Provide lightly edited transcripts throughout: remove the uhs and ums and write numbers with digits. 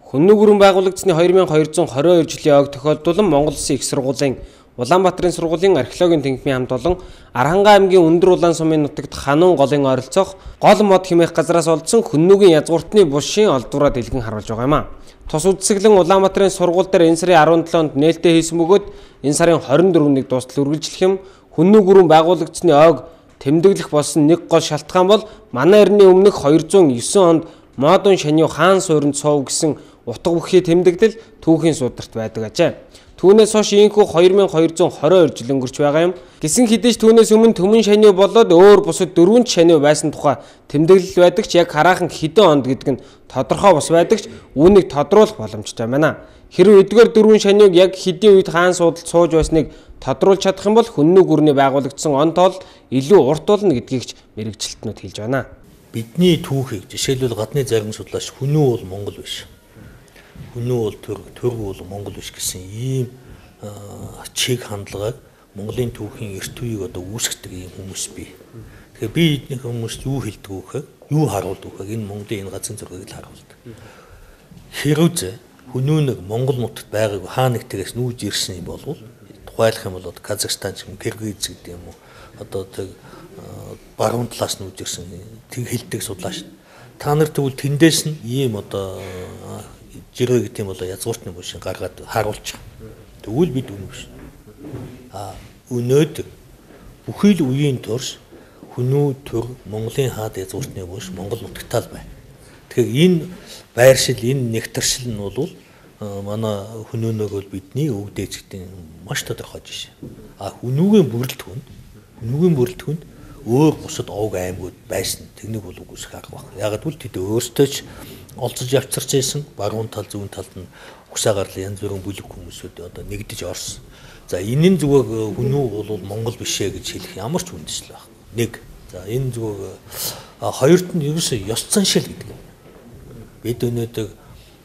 Хүннү гүрэн байгуулагдсны 2222 жилийн ойг тохиолдуулан Монгол Улсын их сургуулийн Улаанбаатарын сургуулийн археологийн тэнхимийн хамт олон Аранхан аймгийн Өндөр Улаан сумын нутагт Ханун голын ойролцоох гол мод хэмээх газраас олдсон хүннүгийн язгууртны булшийн олдвраа дэлгэн харуулж байгаа юм а. Тус үдсэглэн Улаанбаатарын сургууль дээр энэ сарын 17-нд нээлттэй хийсэн бөгөөд энэ сарын 24-нд дуустал үргэлжлэх юм. Хүннү гүрэн байгуулагдсны ойг тэмдэглэх болсон нэг гол шалтгаан бол манай эртний өмнөх 209 онд Модон Шаниу хаан суурьнд суув гэсэн утга бүхий тэмдэглэл түүхийн сударт байдаг ажээ. Түүнээс хойш ийхүү 2222 жил өнгөрч байгаа юм. Гэсэн хэдий ч түүнээс өмнө Төмөн Шаниу болоод өөр бусад 4 шаниу байсан тухай тэмдэглэл байдаг ч яг хараахан хэдэн онд гэдэг нь тодорхой бас байдаг ч үүнийг тодруулах боломжтой байна. Хэрвээ эдгээр 4 шаниуг яг хэдийн үед хаан суудалд сууж байсныг тодруулж чадах юм бол хүннү гүрний байгуулагдсан он тоол илүү урт болно гэдгийг ч мэрэгчлэлтнүүд хэлж байна. Бидний түүхийг жишээлбэл гадны зарим судлаач хүннү бол Монгол биш. Хүннү бол төр бол Монгол биш гэсэн ийм чиг хандлагыг Монголын түүхийн эрт үеийг одоо үүсгдэг ийм хүмүүс бий. Тэгэхээр би эднийх хүмүүст юу хэлдэг вэ гэхээр юу харуулдаг вэ? Энэ Монголын энэ газрын зургийг л харуулдаг. Хэрвээ хүннү нэг Монгол нутагт байгааг хаа нэгтээс нүүж ирсэн юм бол тухайлах юм бол Казахстан ч юм Киргиз гэдэг юм уу одоо тэг баруун талаас нь үдирсэн тэг хэлдэг судлаач. Та нар тэгвэл тэндээс нь ийм одоо жиргээ гэдэг юм бол язгууртны булшин гаргаад харуулж байгаа. Тэгвэл бид үнэ биш. Өнөөдөр бүхий л үеийн турш хүннү төр Монголын хаад язгууртны булш Монгол нутагтаа л байна. Тэгэхээр энэ байршил энэ нэгтэршил нь бол манай хүннүнөөг бол бидний өв дээжгдийн маш тодорхой жишээ. Хүннүгийн бүрэлдэхүүнд өөр бусад овг аймагуд байсан. Тэгнийг бол үгүйсэх арга баг. Яг гэвэл тэд өөрсдөө ч олзож явцарч байсан. Баруун тал зүүн талд нь угсаа гарлын янз бүрийн бүлэг хүмүүсүүд одоо нэгдэж орсон. За энэний зүгөө хүннү бол Монгол бишээ гэж хэлэх ямар ч үндэслэл баг. Нэг. За энэ зүгөө хоёрт нь ерөөсөө ёс заншил гэдэг. Бид өнөөдөр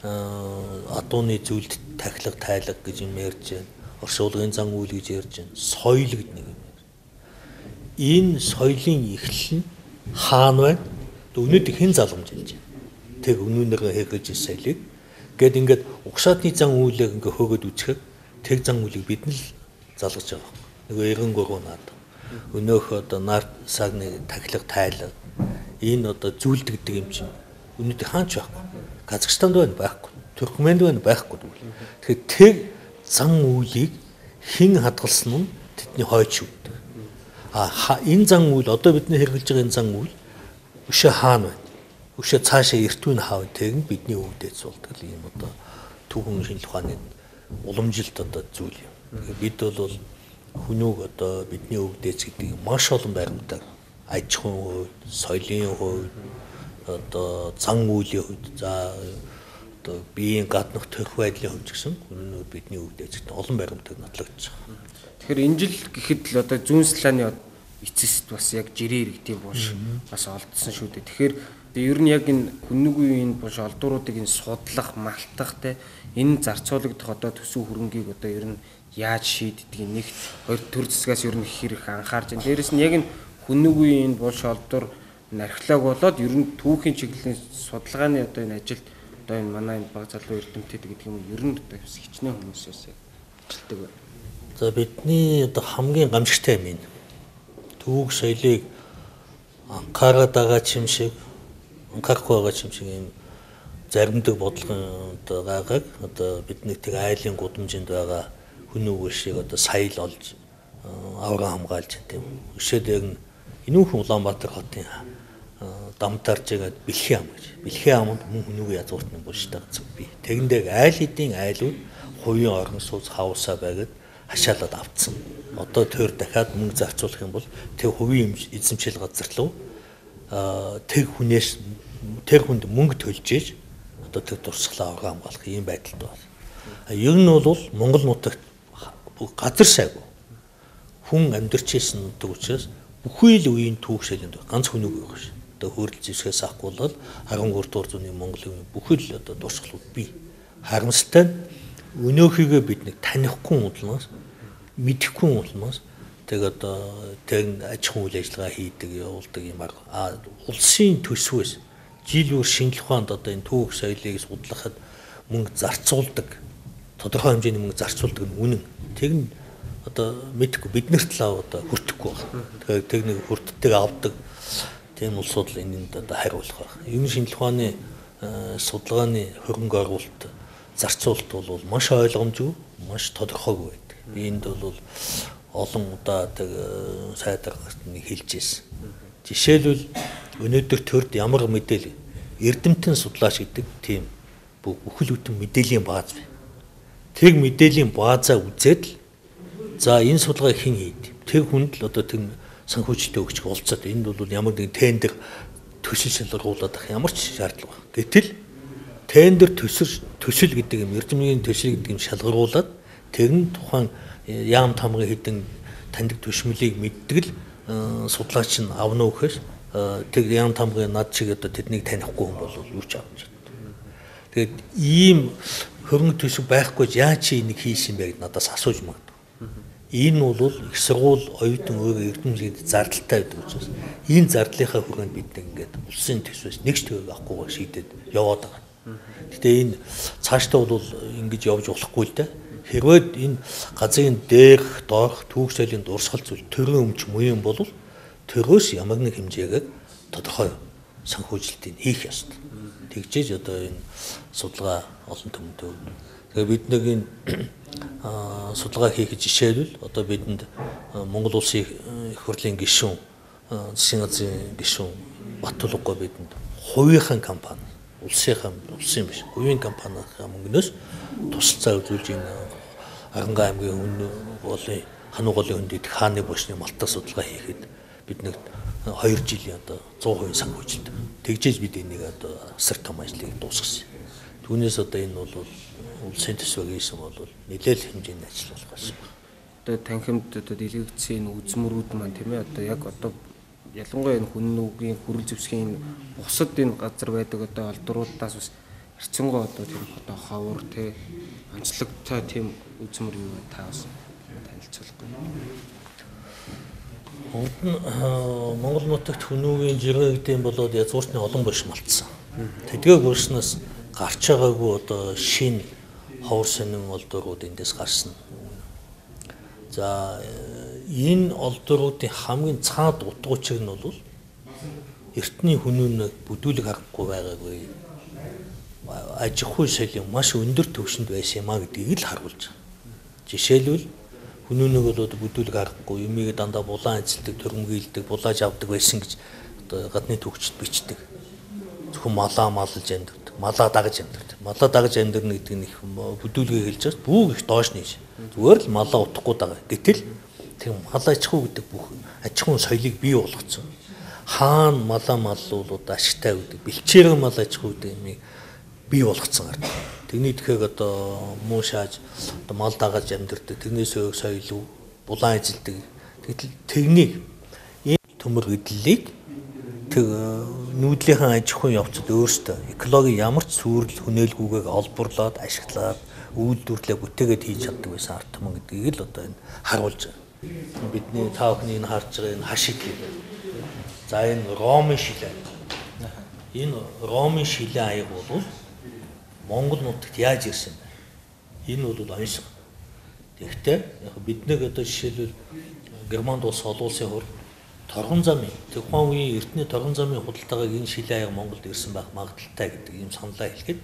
адууны зүйлд тахилга тайлга гэж юм ярьж байна. Оршуулгын зан үйл гэж ярьж байна. Соёл гэдэг нэг юм. Энэ соёлын эхлэл нь хаана байна? Өнөөдөр хэн залгамжилж байна? Тэг өнөөнийгөө хэрэгж соёлыг гээд ингээд угшаатны зан үйлийг ингээ хөөгд үчихэд тэг зан үйлийг бид нь л залгаж байгаа. Нөгөө 93 наад. Өнөөх одоо нар сагны тахилга тайлга энэ одоо зүйлдэгдэг юм чинь өнөөдөр хаач байхгүй. Казахстанд байна байхгүй. Туркменд байна байхгүй. Тэгэхээр тэг зан үйлийг хэн хадгалсан нь тэдний хойч үүдэг. Энэ зан үйл одоо бидний хэрэгжилж байгаа энэ зан үйл өшөө хаана байна? Өшөө цаашаа эртүүн хаав тэгэн бидний өвдөж суулдаг юм одоо түүхэн шинжлэх ухааны уламжилт одоо зүйл юм. Бид бол хүнүүг одоо бидний өвдөж гэдэг маш олон баримтаар аж ахуйн хувьд, соёлын хувьд, одоо зан үйлийн хувьд, за одоо биеийн гаднах төрх байдлын хувьд гэсэн хүнүүг бидний өвдөж гэдэг олон баримтаар нотлогдож байгаа. Тэгэхээр энэ жил гэхэд л одоо зүүн Слааны эцэст бас яг жирийн иргэдийн булш бас олдсон шүү дээ. Тэгэхээр ер нь яг энэ хүннүгийн энэ булш олдвруудыг энэ судлах, малтах те энэ зарцуулагдах одоо төсөв хөрөнгийг одоо ер нь яаж шийддэг нэг хоёр төр зэсгээс ер нь хэрэг анхаарч байна. Дээрэс нь яг энэ хүннүгийн энэ булш олдвор археолог болоод ер нь түүхийн чиглэлийн судалгааны одоо энэ ажилд одоо энэ манай энэ баг залуу эрдэмтэд гэдэг юм ер нь одоо хичнээн хүмүүсээс ажилтдаг байна. За бидний одоо хамгийн гамшигтай юм энэ. Түүх соёлыг анхаараад байгаа юм шиг, анхаарахгүй байгаа юм шиг юм заримдаг бодлогын одоо гайхаг одоо бидний тэг айлын гудамжинд байгаа хүннү булшийг одоо саял олж авраа хамгаалж тийм. Өшөөд яг энүүхэн Улаанбаатар хотын дамтарж байгаа бэлхий ам гэж. Бэлхий амд мөн хүннүгийн язгууртны булштай газар бий. Тэгэндээ айл хэдийн айлууд хувийн орон сууц хавсаа байгаад хашаалаад авцсан. Одоо төр дахиад мөнгө зарцуулах юм бол тэг хувийн эзэмшил газар руу тэг хүнээс тэр хүнд мөнгө төлж ийж одоо тэг дурсгалаа авраа хамгаалах ийм байдалд байна. Ер нь бол Монгол нутагт газар сайгүй хүн амьдарч ирсэн нутаг учраас бүхий л үеийн түүх шалинд ганц хүнүг байх ш. Одоо хөрөл зэвсгээс авахгүй бол 13 дугаар зууны Монголын бүхий л одоо дурсгалууд бий. Харамсалтай нь өнөөхийгөө бид нэг танихгүй улмаас мэдэхгүй улмаас тэг одоо тэг аж ахуйн үйл ажиллагаа хийдэг явуулдаг юм аа улсын төсвөөс жил бүр шинжлэх ухаанд одоо энэ түүх соёлыг судлахад мөнгө зарцуулдаг, тодорхой хэмжээний мөнгө зарцуулдаг нь үнэн. Тэг нь одоо мэдхгүй биднэрт л одоо хүртэхгүй байна. Тэгэхээр тэг нэг хүртдэг авдаг тийм улсууд л энэнд одоо хариулах байна. Энэ шинжилгээ ухааны судалгааны хөрөнгө оруулалт зарцуулалт бол маш ойлгомжгүй, маш тодорхойгүй байдаг. Энд бол олон удаа тэг сайдар нэг хэлж ирсэн. Жишээлбэл өнөөдөр төрд ямар мэдээлэл эрдэмтэн судлаач гэдэг тийм бүхэл бүтэн мэдээллийн бааз бай. Тэг мэдээллийн баазаа үзээд л за энэ судалгааг хэн хийд. Тэг хүнд л одоо тэг санхүүжилтээ өгч уулзаад энд бол ямар нэгэн тендер төсөл шалгаруулад ах ямар ч шаардлага байна. Гэтэл тендер төсөл гэдэг юм эрдэмтний төсөл гэдэг юм шалгаруулад тэр нь тухайн яам тамгын хэдэн таньдаг төшмөлийг мэддэг л судлаач нь авна уу гэхээр тэг яам тамгын над шиг одоо тэднийг танихгүй хүн бол юу ч авч чаддаг. Тэгээд ийм хөрөнгө төсөв байхгүй яа чи энийг хийсэн бэ гэд надаас асууж магадгүй. Энэ бол их сургууль оюутан өөрөө эрдэмтний зардалтай байдаг учраас энэ зардлынхаа хүрээнд бид ингээд улсын төсвөөс нэг ч төгөөг авахгүйгээр шийдээд яваад байгаа. Гэтэ энэ цаашдаа бол ингэж явж болохгүй л дээ. Хэрвээ энэ газрын дээрх, доорх, түүх соёлын дурсгал зүйл төрийн өмч муйн бол төрөөс ямар нэг хэмжээгээр тодорхой санхүүжилтийг хийх ёстой. Тэгжээж одоо энэ судалгаа олон түмэнд өгнө. Тэгээ бид нэг энэ судалгаа хийх жишээлбэл одоо бидэнд Монгол улсын их хурлын гишүүн, засгийн газрын гишүүн Баттулгой бидэнд хувийнхаа компани, улсын биш, хувийн компанийнхаа мөнгнөөс тусалцаа үзүүлж энэ Арангаа аймгийн хүн болын Хануу голын хүнд идэх хааны бошны малтаа судалгаа хийхэд бид нэг 2 жилийн одоо 100% санхүүжилт. Тэгжээж бид энийг одоо асар том ажлыг дуусгасан. Түүнээс одоо энэ бол улсын төсвөг хийсэн бол нэлээд хэмжээний ажил болох байсан. Одоо танхимд одоо дэлгэгдсэн үзмөрүүд маань тийм ээ одоо яг одоо ялангуяа энэ хүн нүгийн хүрэл зэвсгийн бусад энэ газар байдаг одоо олдруудаас бас эрчимгоо одоо тийм одоо ховор тий онцлогтой тийм үзмөр юу та бас танилцуулахгүй. Монгол нутагт хүмүүгийн жиргээ гэдэг юм болоод язгууртны олон борш малтсан. Тэдгээр боршноос гарч байгаагүй одоо шин ховор сонин олдорууд эндээс гарсан. За энэ олдоруудын хамгийн цаад утга учир нь бол эртний хүмүүнээ бүдүүлэг харахгүй байгаагүй. Аж ахуй соёлын маш өндөр түвшинд байсан юмаа гэдгийг л харуулж байгаа. Жишээлбэл хүнүүнийг бол бүдүүлэг харахгүй, юмыг дандаа булаан эзэлдэг, төрөмгийлдэг, булааж авдаг байсан гэж одоо гадны төвчд бичдэг. Зөвхөн малаа малж амьдардаг, малаа дагаж амьдардаг. Малаа дагаж амьдарна гэдэг нь их бүдүүлгээ хэлж байгаа. Бүгд их доош нийж. Зүгээр л малаа утахгүй даа. Гэтэл тэр мал аж ахуй гэдэг бүх аж ахуйн соёлыг бий болгоцсон. Хаана малаа маллуулууд ашигтай гэдэг, бэлчээрэн мал аж ахуй гэдэг юмыг бий болгоцсон гардаг. Тэрний тэгэхээр одоо муу шааж одоо мал дагаж амьдардаг, тэрнээс өөр соёл уу, булаан эзэлдэг. Тэгтэл тэрнийг энэ төмөр гэдлийг тэр нүүдлийнхэн аж ахуйн явцад өөрсдөө экологийн ямар ч сүрэл хүнээлгүйгээр олборлоод, ашиглаад, үйлдвэрлэлээ бүтээгээд хийж чаддаг байсан ард түмэн гэдгийг л одоо энэ харуулж байгаа. Бидний та бүхний энэ харж байгаа энэ хаш идэл. За энэ Ромын шилээ. Энэ Ромын шилээ аяг бол Монгол нутагт яаж ирсэн бэ? Энэ бол онцлог. Тэгэхдээ яг бид нэг одоо жишээлбэл Германд улс олон улсын хур торгон замын тухайн үеийн эртний торгон замын худалдаагаар энэ шилээ аяг Монголд ирсэн байх магадaltaй гэдэг ийм саналаа хэлэхэд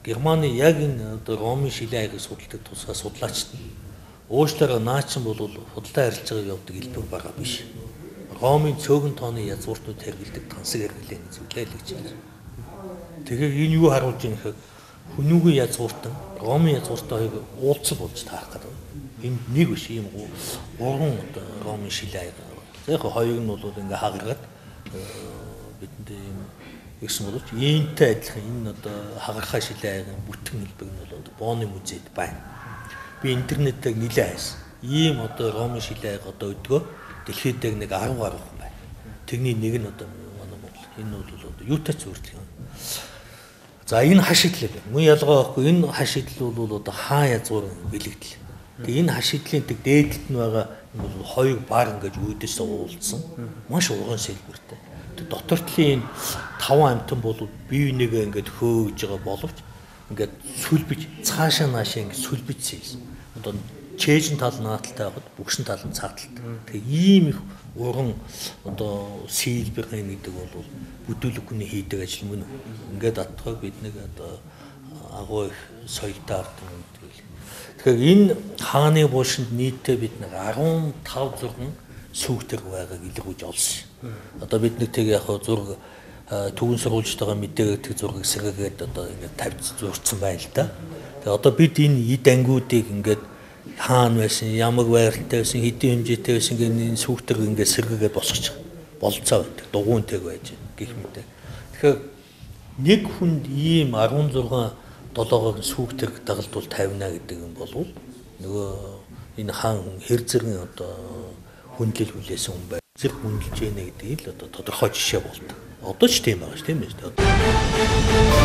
Германы яг энэ одоо Ромын шилээ аягийг судалдаг тусгай судлаачид нь уушлаараа наачин бол худалдаа харилцааг явуулдаг элбэг байгаа биш. Ромын цөөхөн тооны язгууртууд хэрэглэдэг тансаг хэрэглээний зүйлээ л гэж байна. Тэгэхээр энэ юу харуулж байгаа юм хэрэг хүнүүгийн язгууртан Ромын язгууртай хоёрыг уулзал болж таарах гэдэг. Энэ нэг биш ийм гурван одоо Ромын шилээ аяг. Яг хоёр нь бол ингээ хагаргаад бидэнд ийм ирсэн боловч иймтэй адилхан энэ одоо хагархаа шилээ аягийн бүтгэн хэлбэг нь бол Бооны музейд байна. Би интернетээр нэлээд хайсан. Ийм одоо Ромын шилээ аяг одоо өдгөө дэлхийд дээр нэг 10 гаруй хүн байна. Тэрний нэг нь одоо манай Монгол. Энэ бол одоо юутай зөвөрлөх юм. За энэ хаш идэл байна. Мөн ялгаа байхгүй энэ хаш идэл бол одоо хаа язгуур бэлэгдэл. Тэгээ энэ хаш идлийн тэг дээдлэлт нь байгаа юм бол хоёр бар ингэж үүдээс уулзсан. Маш урган сэлбэртэй. Тэг дотортлын энэ 5 амтан бол бие бинийгээ ингэж хөөгж байгаа боловч ингээд сүлбэж цаашаа наашаа ингээд сүлбэжсэн юм. Одоо чэйжин тал нааталтай байхад бүгшин тал нь цааталтай. Тэгээ ийм их уран одоо сэлбэрийн гэдэг бол бүдүүлэг хүний хийдэг ажил мөн үү. Ингээд атгах бид нэг одоо агуу их соёлтой ард юм гэдэг. Тэгэхээр энэ хааны буушинд нийтдээ бид нэг 15 зургийн сүүгтэр байгааг илэрхийлж олсон. Одоо бид нэг тэг яг зураг төвөн сурвалжтайгаа мэдээгээд зургийг сэргээгээд одоо ингээд тавьж зурцсан байна л да. Тэгээ одоо бид энэ эд ангиудыг ингээд хаана байсан, ямар байралтай байсан, хэдийн хэмжээтэй байсан гэх энэ сүүгтэр ингээд сэргээгээд босгочих болцоо байдаг. Дугуйнтэйг байж гэх мэт. Тэгэхээр нэг хүнд ийм 16 долоогоор сүүгтэр дагалдуул тавина гэдэг юм бол нөгөө энэ хаан хэр зэргийн одоо хүндлэл хүлээсэн хүн байна. Зэрэг хүндэлж яана гэдэг л одоо тодорхой жишээ болдог. Одоо ч тийм байгаа ш тийм ээ.